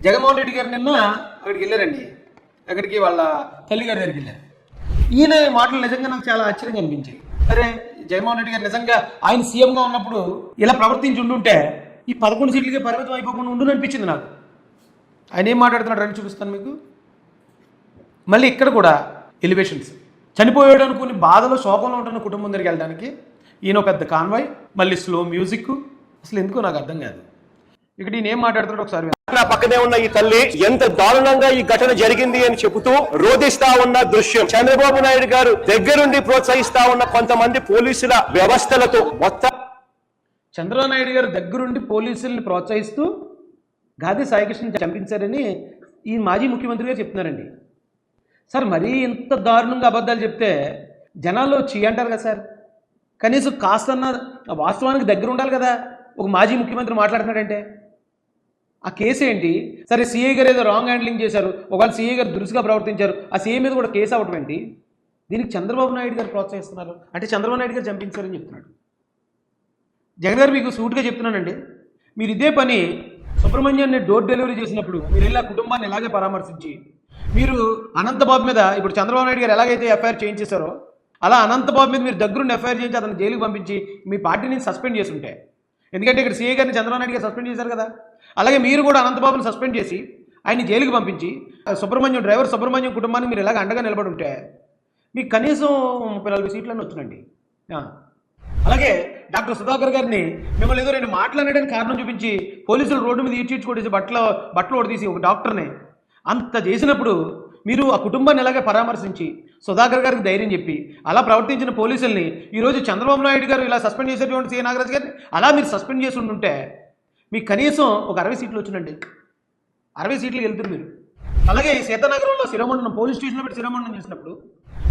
జగన్మోహన్ రెడ్డి గారు నిన్న అక్కడికి వెళ్ళారండి. అక్కడికి వాళ్ళ తల్లిగారి దగ్గరికి వెళ్ళారు. ఈయన మాటలు నిజంగా నాకు చాలా ఆశ్చర్యంగా అనిపించాయి. అరే, జగన్మోహన్ రెడ్డి గారు నిజంగా ఆయన సీఎంగా ఉన్నప్పుడు ఇలా ప్రవర్తించి ఉండుంటే ఈ 11 సీట్లకే పరిమితం అయిపోకుండా ఉండుని అనిపించింది నాకు. ఆయన ఏం మాట్లాడుతున్నాడు రండి చూపిస్తాను మీకు. మళ్ళీ ఇక్కడ కూడా ఎలివేషన్స్, చనిపోయాడు అనుకుని బాధలో శోకంలో ఉంటున్న కుటుంబం దగ్గరికి వెళ్ళడానికి ఈయన పెద్ద కాన్వాయ్, మళ్ళీ స్లో మ్యూజిక్. అసలు ఎందుకో నాకు అర్థం కాదు. ఇక్కడ ఈయన ఏం మాట్లాడుతున్నాడు ఒకసారి. నా పక్కనే ఉన్న ఈ తల్లి ఎంత దారుణంగా ఈ ఘటన జరిగింది అని చెబుతూ రోధిస్తా ఉన్న దృశ్యం. చంద్రబాబు నాయుడు గారు దగ్గరుండి ప్రోత్సహిస్తా ఉన్న కొంతమంది పోలీసుల వ్యవస్థలతో మొత్తం చంద్రబాబు నాయుడు గారు దగ్గరుండి పోలీసుల్ని ప్రోత్సహిస్తూ గాది సాయికృష్ణ చంపించారని ఈ మాజీ ముఖ్యమంత్రి గారు చెప్తున్నారండి. సార్, మరీ ఇంత దారుణంగా అబద్ధాలు చెప్తే జనాల్లో చీ అంటారు కదా సార్. కనీసం కాస్తన్న వాస్తవానికి దగ్గర ఉండాలి కదా. ఒక మాజీ ముఖ్యమంత్రి మాట్లాడుతున్నాడంటే ఆ కేసు ఏంటి? సరే, సీఐ గారు ఏదో రాంగ్ హ్యాండ్లింగ్ చేశారు, ఒకవేళ సీఐ గారు దురుసుగా ప్రవర్తించారు, ఆ సీఐ మీద కూడా కేసు అవ్వటం ఏంటి? దీనికి చంద్రబాబు నాయుడు గారు ప్రోత్సహిస్తున్నారు అంటే చంద్రబాబు నాయుడు గారు చంపించారని చెప్తున్నాడు. జగన్ గారు మీకు సూటుగా చెప్తున్నానండి, మీరు ఇదే పని సుబ్రహ్మణ్యాన్ని డోర్ డెలివరీ చేసినప్పుడు మీరు ఇలా కుటుంబాన్ని ఎలాగే పరామర్శించి మీరు అనంతబాబు మీద ఇప్పుడు చంద్రబాబు నాయుడు గారు ఎలాగైతే ఎఫ్ఐఆర్ చేయించేశారో అలా అనంతబాబు మీద మీరు దగ్గరుండి ఎఫ్ఐఆర్ చేయించి అతను జైలుకి పంపించి మీ పార్టీని సస్పెండ్ చేసి ఉంటే, ఎందుకంటే ఇక్కడ సీఏ గారిని చంద్రబాబు నాయుడు గారు సస్పెండ్ చేశారు కదా, అలాగే మీరు కూడా అనంతబాబుని సస్పెండ్ చేసి ఆయన్ని జైలుకి పంపించి డ్రైవర్ సుబ్రహ్మణ్యం కుటుంబాన్ని మీరు ఎలాగ అండగా నిలబడి ఉంటే మీకు కనీసం 34 సీట్లను వచ్చినండి. అలాగే డాక్టర్ సుధాకర్ గారిని మిమ్మల్ని ఏదో రెండు మాట్లాడడానికి కారణం చూపించి పోలీసులు రోడ్డు మీద ఈడ్చుకొట్టేసి బట్టలు ఓడదీసి ఒక డాక్టర్ని అంత చేసినప్పుడు మీరు ఆ కుటుంబాన్ని ఎలాగే పరామర్శించి సుధాకర్ గారికి ధైర్యం చెప్పి అలా ప్రవర్తించిన పోలీసుల్ని ఈరోజు చంద్రబాబు నాయుడు గారు ఇలా సస్పెండ్ చేసేటువంటి సీఏ నాగరాజు గారిని అలా మీరు సస్పెండ్ చేసి ఉంటుంటే మీకు కనీసం ఒక 60 సీట్లు వచ్చినండి. 60 సీట్లకు వెళ్తారు మీరు. అలాగే సీతానగరంలో శిరోమండనం పోలీస్ స్టేషన్లో పెట్టి శిరోమండనం చేసినప్పుడు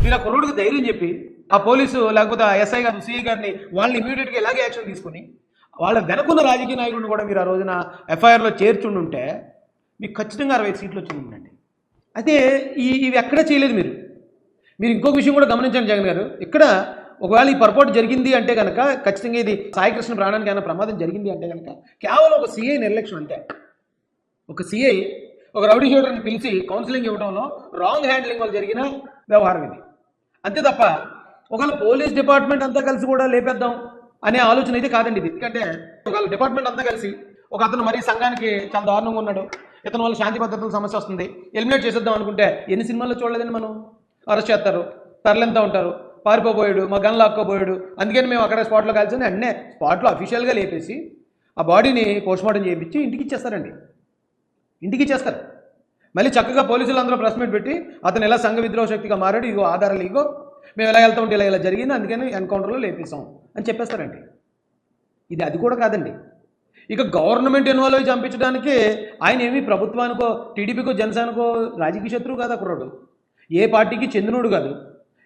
మీరు ఆ కుర్రోడికి ధైర్యం చెప్పి ఆ పోలీసు లేకపోతే ఆ ఎస్ఐ గారు సీఐ గారిని వాళ్ళని ఇమీడియట్గా ఎలాగే యాక్షన్ తీసుకుని వాళ్ళ వెనకున్న రాజకీయ నాయకుడిని కూడా మీరు ఆ రోజున ఎఫ్ఐఆర్లో చేర్చుండుంటే మీకు ఖచ్చితంగా 60 సీట్లు వచ్చిందండి. అయితే ఇవి ఎక్కడ చేయలేదు మీరు ఇంకొక విషయం కూడా గమనించండి జగన్ గారు. ఇక్కడ ఒకవేళ ఈ పొరపాటు జరిగింది అంటే కనుక ఖచ్చితంగా ఇది సాయికృష్ణ ప్రాణానికి ఏమైనా ప్రమాదం జరిగింది అంటే కనుక కేవలం ఒక సీఐ నిర్లక్ష్యం అంతే. ఒక సీఐ ఒక రౌడీ షూటర్ని పిలిచి కౌన్సిలింగ్ ఇవ్వడంలో రాంగ్ హ్యాండ్లింగ్ వల్ల జరిగిన వ్యవహారం ఇది, అంతే తప్ప ఒకవేళ పోలీస్ డిపార్ట్మెంట్ అంతా కలిసి కూడా లేపేద్దాం అనే ఆలోచన అయితే కాదండి ఇది. ఎందుకంటే ఒకవేళ డిపార్ట్మెంట్ అంతా కలిసి ఒక అతను మరీ సంఘానికి చాలా దారుణంగా ఉన్నాడు, ఇతను వల్ల శాంతి భద్రతల సమస్య వస్తుంది, ఎలిమినేట్ చేసేద్దాం అనుకుంటే ఎన్ని సినిమాల్లో చూడలేదండి మనం. అరెస్ట్ చేస్తారు, తరలింతా ఉంటారు, పారిపోయాడు, మా గన్ లాక్కోపోయాడు, అందుకని మేము అక్కడ స్పాట్లో కలిసి అన్నే స్పాట్లో అఫీషియల్గా లేపేసి ఆ బాడీని పోస్ట్మార్టం చేయించి ఇంటికి ఇచ్చేస్తారండి. ఇంటికి ఇచ్చేస్తారు. మళ్ళీ చక్కగా పోలీసులు అందరూ ప్రెస్ మీట్ పెట్టి అతను ఎలా సంఘ విద్రోహ శక్తిగా మారాడు, ఇగో ఆధారాలు ఇగో, మేము ఎలా వెళ్తూ ఉంటే ఇలా జరిగింది, అందుకని ఎన్కౌంటర్లో లేపేసాం అని చెప్పేస్తారండి. ఇది అది కూడా కాదండి. ఇక గవర్నమెంట్ ఇన్వాల్వ్ అయ్యి చంపించడానికి ఆయన ఏమీ ప్రభుత్వానికో టీడీపీకో జనసేనకో రాజకీయ శత్రువు కాదు. ఆ కుర్రాడు ఏ పార్టీకి చెందినోడు కాదు.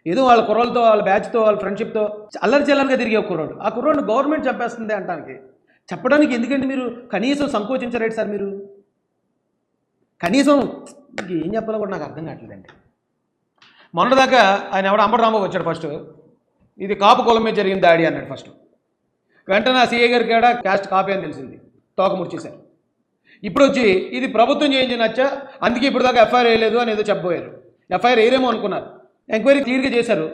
ఏదో వాళ్ళ కుర్రలతో వాళ్ళ బ్యాచ్తో వాళ్ళ ఫ్రెండ్షిప్తో అల్లరి చల్లరిగా తిరిగే కుర్రాడు. ఆ కుర్రాడు గవర్నమెంట్ చంపేస్తుంది అంటానికి చెప్పడానికి ఎందుకంటే మీరు కనీసం సంకోచించరేంటి సార్? మీరు కనీసం ఏం చెప్పాలో కూడా నాకు అర్థం కావట్లేదండి. మొన్నటిదాకా ఆయన ఎవడో అంబటి రాంబాబు వచ్చాడు. ఫస్ట్ ఇది కాపు కులం మీద జరిగిన దాడి అన్నాడు. ఫస్ట్ వెంటనే ఆ సీఏ గారికి కూడా క్యాస్ట్ కాపీ అని తెలిసింది, తోక ముడిచేశారు. ఇప్పుడు వచ్చి ఇది ప్రభుత్వం చేయించినచ్చా, అందుకే ఇప్పుడు దాకా ఎఫ్ఐఆర్ వేయలేదు అని ఏదో చెప్పబోయారు. ఎఫ్ఐఆర్ వేయరేమో అనుకున్నారు, ఎంక్వైరీ క్లియర్గా చేశారు,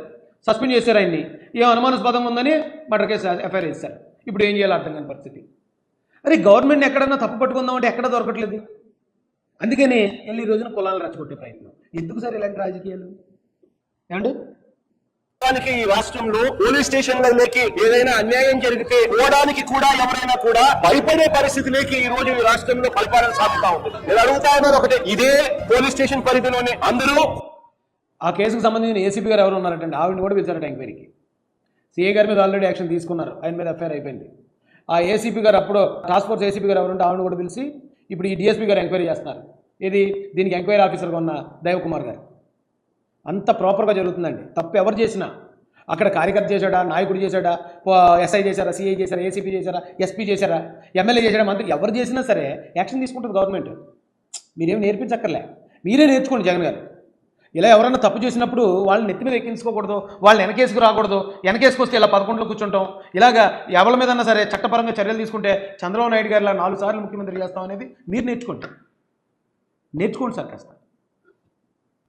సస్పెండ్ చేశారు ఆయన్ని. ఏం అనుమానాస్పదంగా ఉందని మర్డర్ కేసు ఎఫ్ఐఆర్ వేశారు. ఇప్పుడు ఏం చేయాలో అర్థం కాని పరిస్థితి. అరే, గవర్నమెంట్ ఎక్కడన్నా తప్పు పట్టుకుందామంటే ఎక్కడ దొరకట్లేదు. అందుకని వెళ్ళి ఈ రోజున కులాలను రెచ్చగొట్టే ప్రయత్నం. ఎందుకు సార్ ఇలాంటి రాజకీయాలు ఏమండి? ఈ రాష్ట్రంలో పోలీస్ స్టేషన్లకి ఏదైనా అన్యాయం జరిగితే పోవడానికి కూడా ఎవరైనా కూడా భయపడే పరిస్థితిలోకి ఈ రోజు ఈ రాష్ట్రంలో పరిపాలన సాగుతా ఉంది. నేను అడుగుతా ఉన్నాను ఒకటే, ఇదే పోలీస్ స్టేషన్ పరిధిలోనే అందరూ ఆ కేసుకు సంబంధించిన ఏసీపీ గారు ఎవరు ఉన్నారంటే ఆవిడని కూడా పిలిచారట ఎంక్వైరీకి. సీఏ గారి మీద ఆల్రెడీ యాక్షన్ తీసుకున్నారు, ఆయన మీద ఎఫ్ఐఆర్ అయిపోయింది. ఆ ఏసీపీ గారు అప్పుడు టాస్క్ ఫోర్స్ ఏసీపీ గారు ఎవరుంటే ఆవిడని కూడా పిలిచి ఇప్పుడు ఈ డిఎస్పీ గారు ఎంక్వైరీ చేస్తున్నారు. దీనికి ఎంక్వైరీ ఆఫీసర్గా ఉన్న దైవకుమార్ గారు. అంత ప్రాపర్గా జరుగుతుందండి. తప్పు ఎవరు చేసినా, అక్కడ కార్యకర్త చేశాడా, నాయకుడు చేశాడా, ఎస్ఐ చేశారా, సిఐ చేశారా, ఏసీపీ చేశారా, ఎస్పీ చేశారా, ఎమ్మెల్యే చేశాడా, మంత్రి ఎవరు చేసినా సరే యాక్షన్ తీసుకుంటుంది గవర్నమెంట్. మీరేమి నేర్పించక్కర్లే, మీరే నేర్చుకోండి జగన్ గారు. ఇలా ఎవరైనా తప్పు చేసినప్పుడు వాళ్ళని నెత్తి మీద ఎక్కించుకోకూడదు, వాళ్ళు వెనకేసుకు రాకూడదు. వెనకేసుకొస్తే ఇలా 11లో కూర్చుంటాం. ఇలాగా ఎవరి మీదన్నా సరే చట్టపరంగా చర్యలు తీసుకుంటే చంద్రబాబు నాయుడు గారు ఇలా 4 సార్లు ముఖ్యమంత్రి చేస్తాం అనేది మీరు నేర్చుకోండి. నేర్చుకోండి సార్ కాస్త.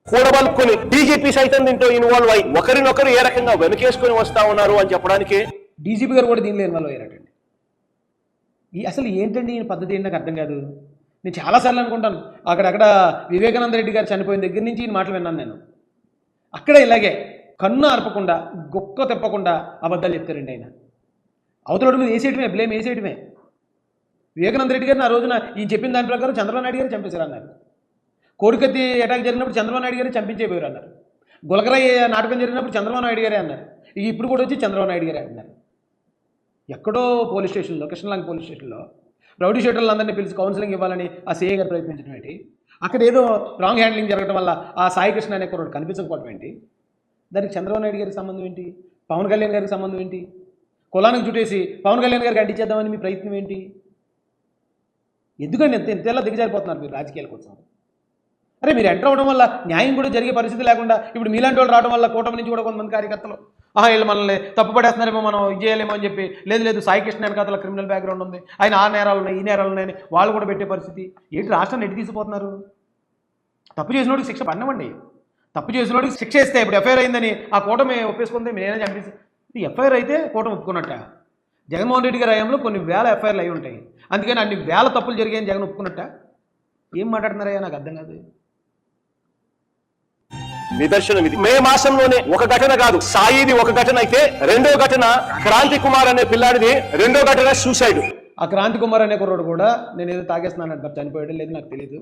కూడబలుకొని డీజీపీ సైతం దీంట్లో ఇన్వాల్వ్ అయ్యి ఒకరినొకరు ఏ రకంగా వెనకేసుకొని వస్తా ఉన్నారు అని చెప్పడానికి డీజీపీ గారు కూడా దీనిలో ఇన్వాల్వ్ అయ్యారటండి. అసలు ఏంటండి ఈ పద్ధతి ఏంటి నాకు అర్థం కాదు. నేను చాలాసార్లు అనుకుంటాను, అక్కడ వివేకానంద రెడ్డి గారు చనిపోయిన దగ్గర నుంచి ఈ మాటలు విన్నాను నేను. అక్కడ ఇలాగే కన్ను అర్పకుండా గొక్క తిప్పకుండా అబద్ధాలు చెప్తారండి ఆయన. అవతల మీద వేసేయటమే, బ్లేమ్ వేసేయటమే. వివేకానంద రెడ్డి గారిని ఆ రోజున ఈ చెప్పిన దాని ప్రకారం చంద్రబాబు నాయుడు గారు చంపేశారు అన్నారు. కోడికత్తి అటాక్ జరిగినప్పుడు చంద్రబాబు నాయుడు గారు చంపించేపోయారు అన్నారు. గులకరాయి నాటకం జరిగినప్పుడు చంద్రబాబు నాయుడు గారే అన్నారు. ఇప్పుడు కూడా వచ్చి చంద్రబాబు నాయుడు గారే అన్నారు. ఎక్కడో పోలీస్ స్టేషన్లో, కృష్ణలంక పోలీస్ స్టేషన్లో రౌడీ షీటర్లందరినీ పిలిచి కౌన్సిలింగ్ ఇవ్వాలని ఆ సీఏ గారు ప్రయత్నించడం ఏంటి? అక్కడ ఏదో రాంగ్ హ్యాండ్లింగ్ జరగడం వల్ల ఆ సాయి కృష్ణ అనే కుర్రాడు కనిపించకపోవడం ఏంటి? దానికి చంద్రబాబు నాయుడు గారికి సంబంధం ఏంటి? పవన్ కళ్యాణ్ గారికి సంబంధం ఏంటి? కులానికి చుట్టేసి పవన్ కళ్యాణ్ గారికి అంటించేద్దామని మీ ప్రయత్నం ఏంటి? ఎందుకండి ఎంతేలా దిగజారిపోతున్నారు మీరు రాజకీయాల కోసం? అరే మీరు ఎంటర్ అవడం వల్ల న్యాయం కూడా జరిగే పరిస్థితి లేకుండా ఇప్పుడు మీలాంటి వాళ్ళు రావడం వల్ల కూటమి నుంచి కూడా కొంతమంది కార్యకర్తలు వీళ్ళు మనల్ని తప్పుపడేస్తున్నారేమో, మనం ఇది చేయలేమో అని చెప్పి, లేదు సాయి కృష్ణ వెనకాతల క్రిమినల్ బ్యాక్గ్రౌండ్ ఉంది, ఆయన ఆ నేరాలు ఉన్నాయి, ఈ నేరాలు ఉన్నాయని వాళ్ళు కూడా పెట్టే పరిస్థితి ఏంటి? రాష్ట్రాన్ని ఎటు తీసుకుపోతున్నారు? తప్పు చేసినోడికి శిక్ష పడినవ్వండి. తప్పు చేసినోడికి శిక్ష ఇస్తే ఇప్పుడు ఎఫ్ఐఆర్ అయిందని ఆ కూటమి ఒప్పేసుకుంటే నేనే చంపేసి ఎఫ్ఐఆర్ అయితే కూటమి ఒప్పుకున్నట్ట. జగన్మోహన్ రెడ్డి గారి హయాంలో కొన్ని వేల ఎఫ్ఐఆర్లు అయి ఉంటాయి, అందుకని అన్ని వేల తప్పులు జరిగాయని జగన్ ఒప్పుకున్నట్ట. ఏం మాట్లాడుతున్నారయ్యా నాకు అర్థం కాదు. నిదర్శనం ఇది. మే మాసంలోనే ఒక ఘటన కాదు, సాయిది ఒక ఘటన అయితే రెండో ఘటన క్రాంతి కుమార్ అనే పిల్లాడిది, రెండో ఘటన సూసైడ్. ఆ క్రాంతి కుమార్ అనే కుర్రోడు కూడా నేను ఏదో తాగేస్తున్నాను అంటారు, చనిపోయాడు లేదు నాకు తెలియదు,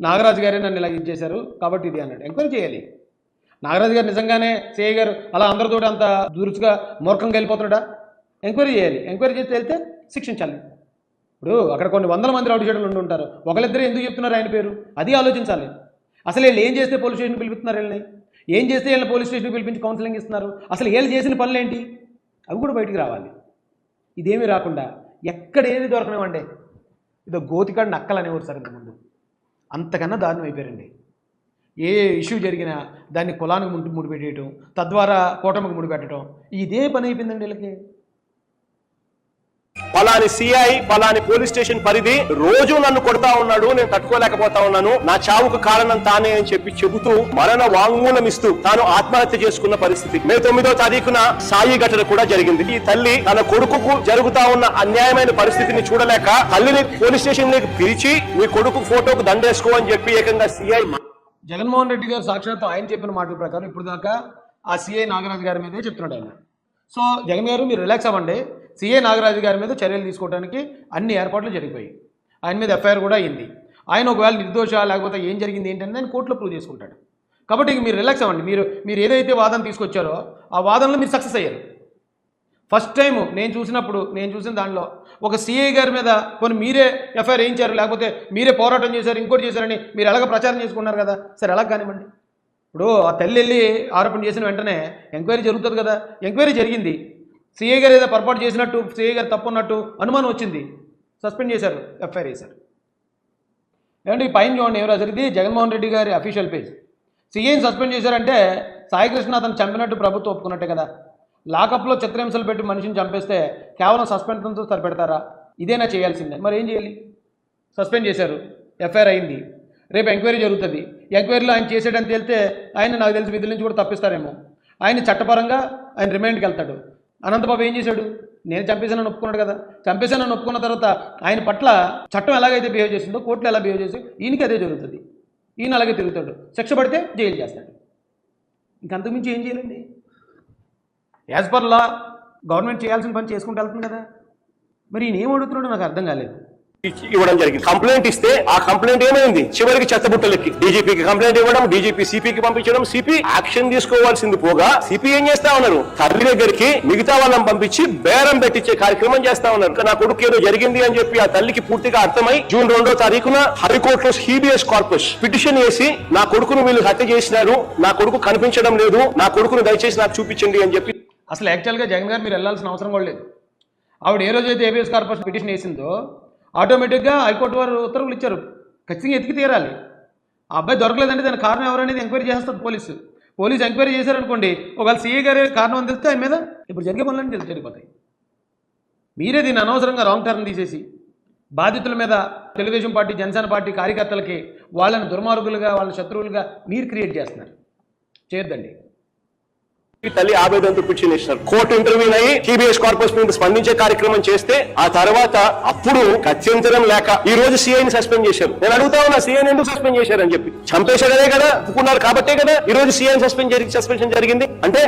నాగరాజు గారే నన్ను ఇలా ఇది చేశారు కాబట్టి ఇది అన్నాడు. ఎంక్వైరీ చేయాలి. నాగరాజు గారు నిజంగానే సిఐ గారు అలా అందరితో అంత దురుసుగా మూర్ఖంగా వెళ్ళిపోతున్నాడా? ఎంక్వైరీ చేయాలి. ఎంక్వైరీ చేస్తే వెళ్తే శిక్షించాలి. ఇప్పుడు అక్కడ కొన్ని వందల మంది రౌడీ షీటర్లు ఉండి ఉంటారు, ఒకళ్ళిద్దరు ఎందుకు చెప్తున్నారు ఆయన పేరు? అది ఆలోచించాలి. అసలు వీళ్ళు ఏం చేస్తే పోలీస్ స్టేషన్ పిలిపిస్తున్నారు? వీళ్ళని ఏం చేస్తే వీళ్ళని పోలీస్ స్టేషన్కి పిలిపించి కౌన్సిలింగ్ ఇస్తున్నారు? అసలు వీళ్ళు చేసిన పనులు ఏంటి? అవి కూడా బయటికి రావాలి. ఇదేమీ రాకుండా ఎక్కడ ఏది దొరకనివ్వండి, ఇదో గోతికాడు నక్కలు అనేవారు సార్ ఇంతకుముందు. అంతకన్నా దారుణం అయిపోయారండి. ఏ ఇష్యూ జరిగినా దాన్ని కులానికి ముడిపెట్టేయటం, తద్వారా కూటమికి ముడిపెట్టడం, ఇదే పని అయిపోయిందండి వీళ్ళకి. పలాని సిఐ పలాని పోలీస్ స్టేషన్ పరిధి రోజు నన్ను కొడతా ఉన్నాడు, నేను తట్టుకోలేకపోతా ఉన్నాను, నా చావుకు కారణం తానే అని చెబుతూ మరణ వాంగ్మూలం ఇస్తూ తాను ఆత్మహత్య చేసుకున్న పరిస్థితి మే 9వ తారీఖున సాయి ఘటన కూడా జరిగింది. ఈ తల్లి తన కొడుకుకు జరుగుతా ఉన్న అన్యాయమైన పరిస్థితిని చూడలేక తల్లిని పోలీస్ స్టేషన్ లోకి పిలిచి మీ కొడుకు ఫోటోకు దండేసుకో అని చెప్పి ఏకంగా సిఐ జగన్మోహన్ రెడ్డి గారు సాక్షాత్తు ఆయన చెప్పిన మాటల ప్రకారం ఇప్పుడు దాకా ఆ సిఐ నాగరాజు గారి మీదే చెప్తున్నాడు ఆయన. సో జగన్ గారు మీరు రిలాక్స్ అవ్వండి. సిఐ నాగరాజు గారి మీద చర్యలు తీసుకోవడానికి అన్ని ఏర్పాట్లు జరిగిపోయి ఆయన మీద ఎఫ్ఐఆర్ కూడా అయింది. ఆయన ఒకవేళ నిర్దోష లేకపోతే ఏం జరిగింది ఏంటంటే ఆయన కోర్టులో ప్రూవ్ చేసుకుంటాడు. కాబట్టి ఇంక మీరు రిలాక్స్ అవ్వండి. మీరు ఏదైతే వాదన తీసుకొచ్చారో ఆ వాదనలో మీరు సక్సెస్ అయ్యారు. ఫస్ట్ టైం నేను చూసిన దాంట్లో ఒక సిఐ గారి మీద కొన్ని మీరే ఎఫ్ఐఆర్ వేయించారు, లేకపోతే మీరే పోరాటం చేశారు, ఇంకోటి చేశారని మీరు ఎలాగ ప్రచారం చేసుకున్నారు కదా. సరే ఎలా కానివ్వండి. ఇప్పుడు ఆ తల్లి వెళ్ళి ఆరోపణ చేసిన వెంటనే ఎంక్వైరీ జరుగుతుంది కదా. ఎంక్వైరీ జరిగింది. సిఐ గారు ఏదో పొరపాటు చేసినట్టు, సిఐ గారు తప్పు ఉన్నట్టు అనుమానం వచ్చింది, సస్పెండ్ చేశారు, ఎఫ్ఐఆర్ వేశారు. ఏమంటే ఈ పైన చూడండి ఎవరు జరిగింది? జగన్మోహన్ రెడ్డి గారి అఫీషియల్ పేజ్. సిఐని సస్పెండ్ చేశారంటే సాయికృష్ణ అతను చంపినట్టు ప్రభుత్వం ఒప్పుకున్నట్టే కదా. లాకప్లో చిత్రహింసలు పెట్టి మనిషిని చంపేస్తే కేవలం సస్పెన్షన్తో సరిపెడతారా? ఇదేనా చేయాల్సిందే? మరి ఏం చేయాలి? సస్పెండ్ చేశారు, ఎఫ్ఐఆర్ అయింది, రేపు ఎంక్వైరీ జరుగుతుంది. ఎంక్వైరీలో ఆయన చేసేటని తేలితే ఆయన నాకు తెలిసి విధుల నుంచి కూడా తప్పిస్తారేమో. ఆయన చట్టపరంగా ఆయన రిమాండ్కి వెళ్తాడు. అనంతబాబు ఏం చేశాడు? నేను చంపేశానని ఒప్పుకున్నాడు కదా. చంపేశానని ఒప్పుకున్న తర్వాత ఆయన పట్ల చట్టం ఎలాగైతే బిహేవ్ చేసిందో కోర్టులో ఎలా బిహేవ్ చేసి ఈయనకి అదే జరుగుతుంది. ఈయన అలాగే తిరుగుతాడు, శిక్ష పడితే జైలు చేస్తాడు. ఇంకంతకుమించి ఏం చేయాలండి? యాజ్ పర్ లా గవర్నమెంట్ చేయాల్సిన పని చేసుకుంటూ వెళ్తుంది కదా. మరి ఈయన ఏం అడుగుతున్నాడో నాకు అర్థం కాలేదు. ఇవ్వడం జరిగింది. కంప్లైంట్ ఇస్తే ఆ కంప్లైంట్ ఏమైంది? చివరికి చెత్తబుట్టలకి డీజీపీకి కంప్లైంట్ ఇవ్వడం, డీజీపీ సిపికి పంపించడం, సిపి యాక్షన్ తీసుకోవాల్సింది పోగా సిపి ఏం చేస్తా ఉన్నారు? తల్లి దగ్గరికి మిగతా వాళ్ళని పంపించి బేరం పెట్టించే కార్యక్రమం చేస్తా ఉన్నారు. నా కొడుకు ఏదో జరిగింది అని చెప్పి ఆ తల్లికి పూర్తిగా అర్థమై జూన్ 2వ తారీఖున హైకోర్టులో హీబియస్ కార్పస్ పిటిషన్ వేసి నా కొడుకును వీళ్ళు హత్య చేసినారు, నా కొడుకు కనిపించడం లేదు, నా కొడుకును దయచేసి నాకు చూపించండి అని చెప్పి. అసలు యాక్చువల్గా జగన్ గారు మీరు వెళ్ళాల్సిన అవసరం కూడా లేదు. ఆవిడ ఏ రోజైతే హేబియస్ కార్పస్ పిటిషన్ వేసిందో ఆటోమేటిక్గా హైకోర్టు వారు ఉత్తర్వులు ఇచ్చారు, ఖచ్చితంగా ఎతికి తీరాలి. ఆ అబ్బాయి దొరకలేదంటే దానికి కారణం ఎవరనేది ఎంక్వైరీ చేస్తుంది పోలీసు ఎంక్వైరీ చేశారనుకోండి, ఒకవేళ సీఏ గారి కారణం అని తెలిస్తే ఆయన మీద ఇప్పుడు జరిగే పనులన్నీ జరిగిపోతాయి. మీరే దీన్ని అనవసరంగా రాంగ్ టర్న్ తీసేసి బాధితుల మీద తెలుగుదేశం పార్టీ జనసేన పార్టీ కార్యకర్తలకి వాళ్ళని దుర్మార్గులుగా వాళ్ళని శత్రువులుగా మీరు క్రియేట్ చేస్తున్నారు. చేయొద్దండి. ఈ తల్లి ఆవేదనతో పిటిషన్ ఇస్తారు. కోర్టు ఇంటర్వ్యూన్ అయ్యి టీబీఎస్ కార్పొరేషన్ మీద స్పందించే కార్యక్రమం చేస్తే ఆ తర్వాత అప్పుడు గత్యంతరం లేక ఈ రోజు సిఐని సస్పెండ్ చేశారు. నేను అడుగుతా ఉన్నా, సిఐని ఎందుకు సస్పెండ్ చేశారని చెప్పి. చంపేశారనే కదా ఒప్పుకున్నారు కాబట్టే కదా ఈ రోజు సిఐని సస్పెన్షన్ జరిగింది. అంటే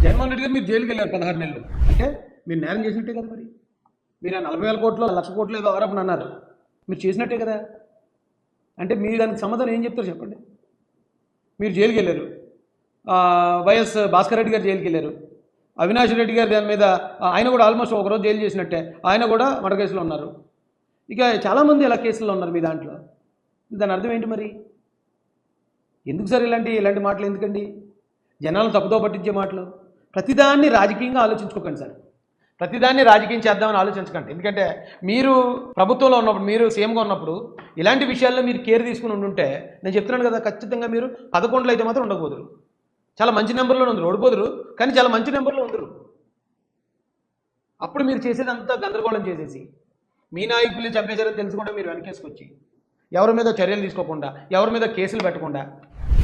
జగన్మోహన్ రెడ్డి గారు మీరు జైలుకి వెళ్ళారు 16 నెలలు. అంటే మీరు నేరం చేసినట్టే కదా. మరి మీరు 40,000 కోట్లు 1,00,000 కోట్లు ఏదో ఆరోపణ అన్నారు, మీరు చేసినట్టే కదా. అంటే మీరు దానికి సమాధానం ఏం చెప్తారు చెప్పండి. మీరు జైలుకి వెళ్ళారు, వైఎస్ భాస్కర్ రెడ్డి గారు జైలుకి వెళ్ళారు, అవినాష్ రెడ్డి గారు దాని మీద ఆయన కూడా ఆల్మోస్ట్ ఒకరోజు జైలు చేసినట్టే, ఆయన కూడా మర్డర్ కేసులో ఉన్నారు. ఇక చాలామంది ఇలా కేసుల్లో ఉన్నారు మీ దాంట్లో. దాని అర్థం ఏంటి మరి? ఎందుకు సార్ ఇలాంటి మాటలు ఎందుకండి? జనాలను తప్పుదో పట్టించే మాటలు. ప్రతిదాన్ని రాజకీయంగా ఆలోచించుకోకండి సార్. ప్రతిదాన్ని రాజకీయం చేద్దామని ఆలోచించకండి. ఎందుకంటే మీరు ప్రభుత్వంలో ఉన్నప్పుడు, మీరు సీఎంగా ఉన్నప్పుడు ఇలాంటి విషయాల్లో మీరు కేర్ తీసుకుని ఉండుంటే నేను చెప్తున్నాను కదా, ఖచ్చితంగా మీరు 11లో అయితే మాత్రం ఉండకపోదురు. చాలా మంచి నెంబర్లో ఉందరు, ఓడిపోదురు కానీ చాలా మంచి నెంబర్లో ఉందరు. అప్పుడు మీరు చేసేదంతా గందరగోళం చేసేసి మీ నాయకుల్ని చంపేశారని తెలుసుకుంటే మీరు వెనకేసుకొచ్చి ఎవరి మీద చర్యలు తీసుకోకుండా, ఎవరి మీద కేసులు పెట్టకుండా,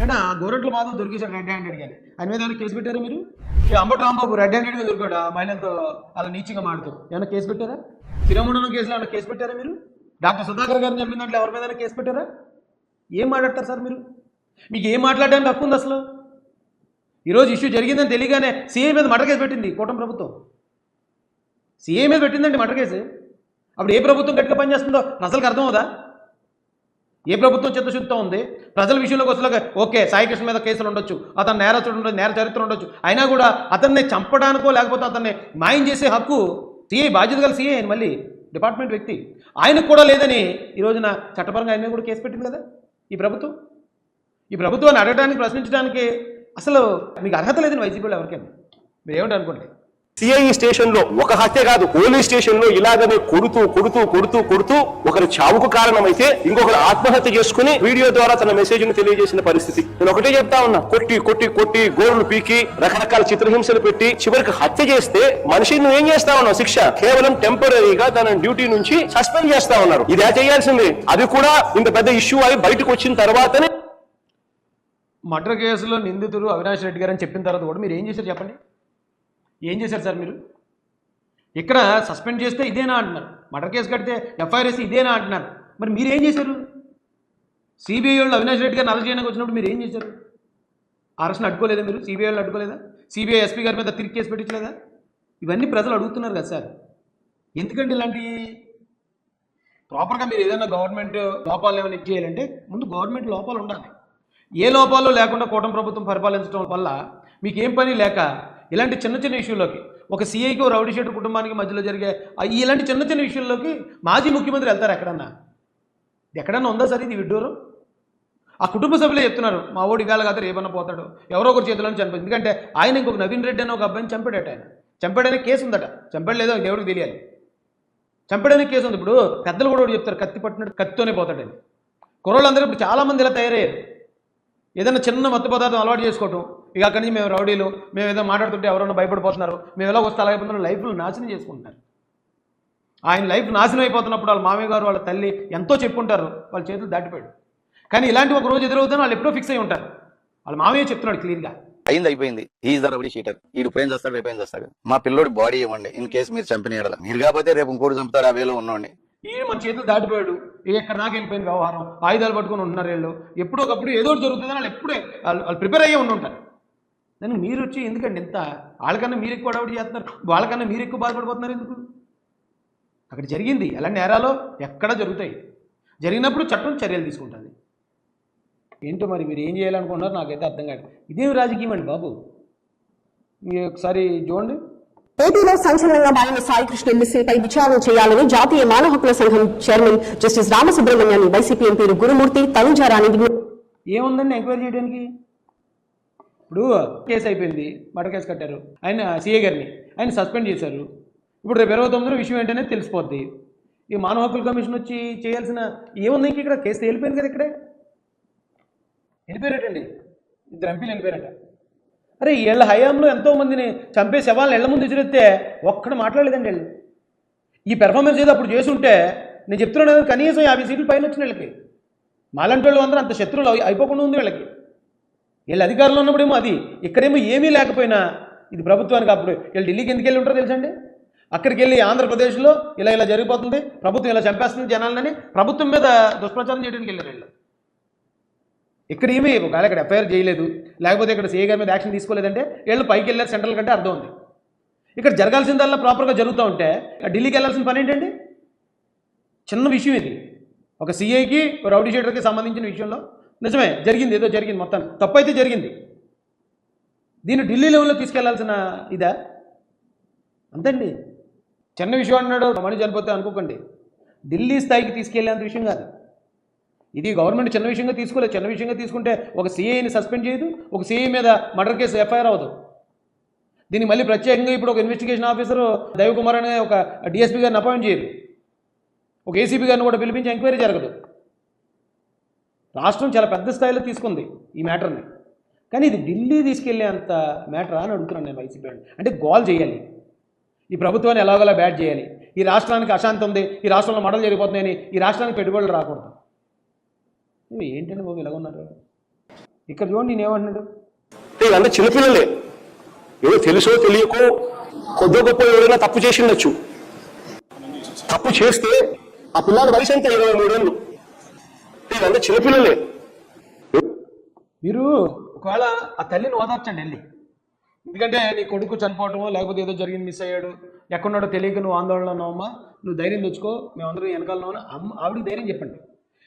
అయినా గోరెట్ల మాధవ్ దొరికేశారు రెడ్ హ్యాండెడ్ కానీ ఆయన మీద ఏమైనా కేసు పెట్టారా మీరు? ఈ అంబటి రాంబాబు రెడ్ హ్యాండెడ్గా దొరికాడు ఆ మహిళలతో అలా నీచంగా మాడుతూ, ఏమైనా కేసు పెట్టారా? తిరుమణం కేసులో ఏమైనా కేసు పెట్టారా మీరు? డాక్టర్ సుధాకర్ గారిని చంపిన దాంట్లో ఎవరి మీద కేసు పెట్టారా? ఏం మాట్లాడతారు సార్ మీరు? మీకు ఏం మాట్లాడడానికి హక్కు ఉంది అసలు? ఈరోజు ఇష్యూ జరిగిందని తెలియగానే సీఏ మీద మర్డర్ కేసు పెట్టింది కూటమి ప్రభుత్వం. సీఏ మీద పెట్టిందండి మర్డర్ కేసు. అప్పుడు ఏ ప్రభుత్వం గట్టిగా పనిచేస్తుందో అసలుకి అర్థం అవుదా? ఏ ప్రభుత్వం చిత్తశుద్ధితో ఉంది? ప్రజల విషయంలోకి వచ్చేలాగా ఓకే, సాయికృష్ణ మీద కేసులు ఉండొచ్చు, అతను నేరస్తుడు ఉండొచ్చు, నేర చరిత్ర ఉండొచ్చు, అయినా కూడా అతన్ని చంపడానికో లేకపోతే అతన్ని మాయం చేసే హక్కు సీఏ, బాధ్యత గల సీఏ మళ్ళీ డిపార్ట్మెంట్ వ్యక్తి, ఆయనకు కూడా లేదని ఈ రోజున చట్టపరంగా ఆయన కూడా కేసు పెట్టింది కదా ఈ ప్రభుత్వం. ఈ ప్రభుత్వాన్ని అడగడానికి, ప్రశ్నించడానికి అసలు మీకు అర్హత లేదని వైసీపీలో ఎవరికైనా. మీరు ఏమిటి అనుకోండి. సిఐ స్టేషన్ లో ఒక హత్య కాదు, పోలీస్ స్టేషన్ లో ఇలాగనే కొడుతూ ఒకరి చావుకు కారణమైతే ఇంకొకరు ఆత్మహత్య చేసుకుని వీడియో ద్వారా తన మెసేజ్ ను తెలియజేసిన పరిస్థితి. నేను ఒకటే చెప్తా ఉన్నా, కొట్టి గోర్లు పీకి రకరకాల చిత్రహింసలు పెట్టి చివరికి హత్య చేస్తే మనిషిని నువ్వేం చేస్తా ఉన్నావు? శిక్ష కేవలం టెంపరీగా తన డ్యూటీ నుంచి సస్పెండ్ చేస్తా ఉన్నారు. ఇదే చేయాల్సింది. అది కూడా ఇంత పెద్ద ఇష్యూ అయి బయటకు వచ్చిన తర్వాతనే. మర్డర్ కేసులో నిందితుడు అవినాష్ రెడ్డి గారు అని చెప్పిన తర్వాత కూడా మీరు ఏం చేశారు చెప్పండి? ఏం చేశారు సార్ మీరు? ఇక్కడ సస్పెండ్ చేస్తే ఇదేనా అంటున్నారు, మర్డర్ కేసు కడితే ఎఫ్ఐఆర్ వేసి ఇదేనా అంటున్నారు. మరి మీరు ఏం చేశారు? సిబిఐ వాళ్ళు అవినాష్ రెడ్డి గారిని అరెస్ట్ చేయడానికి వచ్చినప్పుడు మీరు ఏం చేశారు? అరెస్ట్ని అడ్డుకోలేదా మీరు? సిబిఐ వాళ్ళు అడ్డుకోలేదా? సిబిఐ ఎస్పీ గారి మీద తిరిగి కేసు పెట్టించలేదా? ఇవన్నీ ప్రజలు అడుగుతున్నారు కదా సార్. ఎందుకంటే ఇలాంటి ప్రాపర్గా మీరు ఏదైనా గవర్నమెంట్ లోపాలు ఏమైనా ఇచ్చేయాలంటే ముందు గవర్నమెంట్ లోపాలు ఉండాలి. ఏ లోపాలు లేకుండా కూటమి ప్రభుత్వం పరిపాలించడం వల్ల మీకు ఏం పని లేక ఇలాంటి చిన్న ఇష్యూలోకి ఒక సీఐకి రౌడీ షీటర్ కుటుంబానికి మధ్యలో జరిగే ఇలాంటి చిన్న విషయాల్లోకి మాజీ ముఖ్యమంత్రి వెళ్తారు ఎక్కడన్నా ఉందా సార్ ఇది విడ్డూరం? ఆ కుటుంబ సభ్యులే చెప్తున్నారు, మా ఓడి వేళ కాదు రేపన్నా పోతాడు, ఎవరో ఒకరి చేతిలో చనిపోయింది. ఎందుకంటే ఆయన ఇంకొక నవీన్ రెడ్డి అని ఒక అబ్బాయిని చంపాడట. ఆయన చంపాడనే కేసు ఉందట. చంపాడు లేదో దేవుడికి తెలియాలి. చంపాడనే కేసు ఉంది. ఇప్పుడు పెద్దలు కూడా చెప్తారు, కత్తి పట్టినట్టు కత్తితోనే పోతాడని. కుర్రోళ్ళందరూ ఇప్పుడు చాలామంది ఇలా తయారయ్యారు. ఏదైనా చిన్న మత్తు పదార్థం అలవాటు చేసుకోవటం, ఇక అక్కడి నుంచి మేము రౌడీలు, మేము ఏదో మాట్లాడుతుంటే ఎవరైనా భయపడిపోతున్నారు, మేము ఎలా వస్తే అలాగైపోతున్నారు, లైఫ్లు నాశనం చేసుకుంటున్నారు. ఆయన లైఫ్ నాశనం అయిపోతున్నప్పుడు వాళ్ళ మామయ్య గారు వాళ్ళ తల్లి ఎంతో చెప్పుంటారు, వాళ్ళ చేతులు దాటిపోయాడు. కానీ ఇలాంటి ఒక రోజు ఎదురవుతాను వాళ్ళు ఎప్పుడో ఫిక్స్ అయి ఉంటారు. వాళ్ళ మామయ్య చెప్తున్నాడు క్లియర్గా, అయిపోయింది. Is the rowdy sheeter. వీడు ప్రేమ్ చేస్తాడు, రేపు ఏం చేస్తాడు. మా పిల్లోడి బాడీ ఇవ్వండి, ఇన్ కేసు మీరు చంపిన మీరు కాకపోతే రేపు ఇంకోటి చంపుతారు, ఆ వేలో ఉన్నోండి. ఈయన మన చేతులు దాటిపోయాడు, ఎక్కడ నాకు వెళ్ళిపోయిన వ్యవహారం, ఆయుధాలు పట్టుకొని ఉంటున్నారు వీళ్ళు. ఎప్పుడో ఒకప్పుడు ఏదో ఒకటి జరుగుతుందని వాళ్ళు ఎప్పుడే వాళ్ళు ప్రిపేర్ అయ్యే ఉండుంటారు. దాన్ని మీరు వచ్చి ఎందుకండి ఇంత వాళ్ళకన్నా మీరు ఎక్కువ అడవుడు చేస్తున్నారు, వాళ్ళకన్నా మీరు ఎక్కువ బాధపడిపోతున్నారు ఎందుకు? అక్కడ జరిగింది అలాంటి నేరాలు ఎక్కడ జరుగుతాయి. జరిగినప్పుడు చట్టం చర్యలు తీసుకుంటుంది. ఏంటో మరి మీరు ఏం చేయాలనుకుంటున్నారు నాకైతే అర్థం కాదు. ఇదేమి రాజకీయం అండి బాబు? మీరు ఒకసారి చూడండి. ఏపీలో సంచలనంగా మారిన సాయికృష్ణ మిస్సీపై విచారణ చేయాలని జాతీయ మానవ హక్కుల సంఘం చైర్మన్ జస్టిస్ రామసుబ్రహ్మణ్యాన్ని వైసీపీ ఎంపీలు గురుమూర్తి, తనుజారాణి ఏముందండి ఎంక్వైరీ చేయడానికి? ఇప్పుడు కేసు అయిపోయింది, మర్డర్ కేసు కట్టారు, ఆయన సీఏ గారిని ఆయన సస్పెండ్ చేశారు. ఇప్పుడు రేపు 29 విషయం ఏంటనే తెలిసిపోద్ది. ఈ మానవ హక్కుల కమిషన్ వచ్చి చేయాల్సిన ఏముంది? ఇక్కడ కేసు వెళ్ళిపోయింది కదా, ఇక్కడే వెళ్ళిపోయారటండి. 2 ఎంపీలు వెళ్ళిపోయారట. అరే వీళ్ళ హయాంలో ఎంతోమందిని చంపే శవాలను ఇళ్ల ముందు విసిరెత్తే ఒక్కడు మాట్లాడలేదండి వీళ్ళు. ఈ పెర్ఫార్మెన్స్ ఏదో అప్పుడు చేసి ఉంటే నేను చెప్తున్నాను కదా, కనీసం 50 సీట్లు పైన వచ్చిన వీళ్ళకి. మాలాంటి వాళ్ళు అందరూ అంత శత్రువులు అయిపోకుండా ఉంది వీళ్ళకి. వీళ్ళు అధికారంలో ఉన్నప్పుడేమో అది, ఇక్కడేమో ఏమీ లేకపోయినా ఇది ప్రభుత్వానికి. అప్పుడు వీళ్ళు ఢిల్లీకి ఎందుకు వెళ్ళి ఉంటారో తెలుసండి? అక్కడికి వెళ్ళి ఆంధ్రప్రదేశ్లో ఇలా జరిగిపోతుంది, ప్రభుత్వం ఇలా చంపేస్తుంది జనాలని ప్రభుత్వం మీద దుష్ప్రచారం చేయడానికి వెళ్ళారు వీళ్ళు. ఇక్కడ ఏమీ ఒకవేళ ఇక్కడ ఎఫ్ఐఆర్ చేయలేదు, లేకపోతే ఇక్కడ సీఏ గారి మీద యాక్షన్ తీసుకోలేదంటే వీళ్ళు పైకి వెళ్ళారు సెంట్రల్ కంటే అర్థం ఉంది. ఇక్కడ జరగాల్సిందల్లా ప్రాపర్గా జరుగుతూ ఉంటే ఢిల్లీకి వెళ్ళాల్సిన పని ఏంటండి? చిన్న విషయం ఇది. ఒక సీఐకి రౌడీ షీటర్కి సంబంధించిన విషయంలో నిజమే జరిగింది, ఏదో జరిగింది, మొత్తం తప్పు అయితే జరిగింది. దీన్ని ఢిల్లీ లెవెల్లో తీసుకెళ్లాల్సిన ఇదా? అంతండి. చిన్న విషయం అన్నాడు మనిషి చనిపోతే అనుకోకండి, ఢిల్లీ స్థాయికి తీసుకెళ్లేంత విషయం కాదు ఇది. గవర్నమెంట్ చిన్న విషయంగా తీసుకోలేదు. చిన్న విషయంగా తీసుకుంటే ఒక సీఐని సస్పెండ్ చేయదు, ఒక సీఐ మీద మర్డర్ కేసు ఎఫ్ఐఆర్ అవ్వదు. దీన్ని మళ్ళీ ప్రత్యేకంగా ఇప్పుడు ఒక ఇన్వెస్టిగేషన్ ఆఫీసర్ దైవకుమార్ అనే ఒక డిఎస్పీ గారిని అపాయింట్ చేయరు, ఒక ఏసీపీ గారిని కూడా పిలిపించి ఎంక్వైరీ జరగదు. రాష్ట్రం చాలా పెద్ద స్థాయిలో తీసుకుంది ఈ మ్యాటర్ని, కానీ ఇది ఢిల్లీ తీసుకెళ్లే అంత మ్యాటరా అని అడుగుతున్నాను నేను వైసీపీ. అంటే గోల్ చేయాలి, ఈ ప్రభుత్వాన్ని ఎలాగోలా బ్యాట్ చేయాలి, ఈ రాష్ట్రానికి అశాంతి ఉంది, ఈ రాష్ట్రంలో మడలు జరిగిపోతున్నాయని ఈ రాష్ట్రానికి పెట్టుబడులు రాకూడదు. ఏంటండి బాబు ఇలాగ ఉన్నారు? ఇక్కడ చూడండి నేనేమంటున్నాడు, ఇవన్నీ చిన్నపిల్లలే, ఏదో తెలుసో తెలియకో కొద్ది గొప్ప ఎవరైనా తప్పు చేసి ఉండొచ్చు. తప్పు చేస్తే ఆ పిల్లల వయసు ఎంత 23 ఏళ్ళు. ఇవన్నీ చిన్నపిల్లలే. మీరు ఒకవేళ ఆ తల్లిని ఓదార్చండి వెళ్ళి. ఎందుకంటే నీ కొడుకు చనిపోవటమో లేకపోతే ఏదో జరిగింది, మిస్ అయ్యాడు, ఎక్కడున్నాడో తెలియక నువ్వు ఆందోళనలో ఉన్నావమ్మా, నువ్వు ధైర్యం తెచ్చుకో, మేమందరం వెనకాలలో ఉన్నా, ఆవిడకి ధైర్యం చెప్పండి.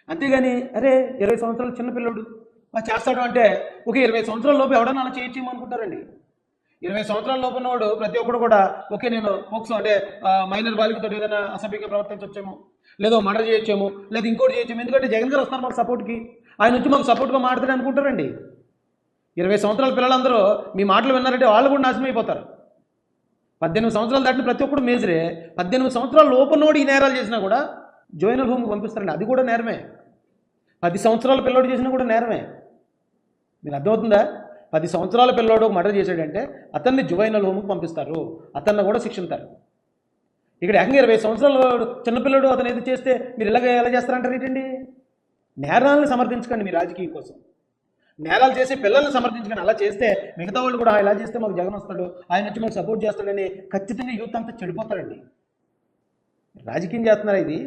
అంతేగాని అరే 20 సంవత్సరాల చిన్నపిల్లడు చేస్తాడు అంటే ఒక 20 సంవత్సరాల లోపు ఎవడన్నా అలా చేయమనుకుంటారండి. 20 సంవత్సరాల లోపు ఉన్నవాడు ప్రతి ఒక్కడు కూడా ఓకే నేను పోక్సో అంటే మైనర్ బాలికతో ఏదైనా అసభ్యంగా ప్రవర్తించవచ్చేమో, లేదో మర్డర్ చేయొచ్చేమో, లేదా ఇంకోటి చేయొచ్చేమో. ఎందుకంటే జగన్ గారు వస్తున్నారు మాకు సపోర్ట్కి, ఆయన వచ్చి మాకు సపోర్ట్గా మాట్లాడతాడు అనుకుంటారండి. 20 సంవత్సరాల పిల్లలందరూ మీ మాటలు విన్నారంటే వాళ్ళు కూడా నాశనం అయిపోతారు. 18 సంవత్సరాలు దాటిన ప్రతి ఒక్కడు మేజరే. 18 సంవత్సరాల లోపున్నోడు ఈ నేరాలు చేసినా కూడా జువెనల్ హోమ్కి పంపిస్తారండి, అది కూడా నేరమే. 10 సంవత్సరాల పిల్లోడు చేసినా కూడా నేరమే. మీకు అర్థమవుతుందా? 10 సంవత్సరాల పిల్లోడు మర్డర్ చేశాడంటే అతన్ని జువెనల్ హోమ్కి పంపిస్తారు, అతన్ని కూడా శిక్షిస్తారు. ఇక్కడ ఏకంగా 20 సంవత్సరాల చిన్నపిల్లడు అతను ఏది చేస్తే మీరు ఎలా చేస్తారంటారు ఏంటండి? నేరాలను సమర్థించకండి మీ రాజకీయం కోసం, నేరాలు చేసే పిల్లల్ని సమర్థించకండి. అలా చేస్తే మిగతా వాళ్ళు కూడా ఇలా చేస్తే మాకు జగన్ వస్తాడు, ఆయన వచ్చి మాకు సపోర్ట్ చేస్తాడని ఖచ్చితంగా యూత్ అంతా చెడిపోతారండి. రాజకీయం చేస్తున్నారా ఇది?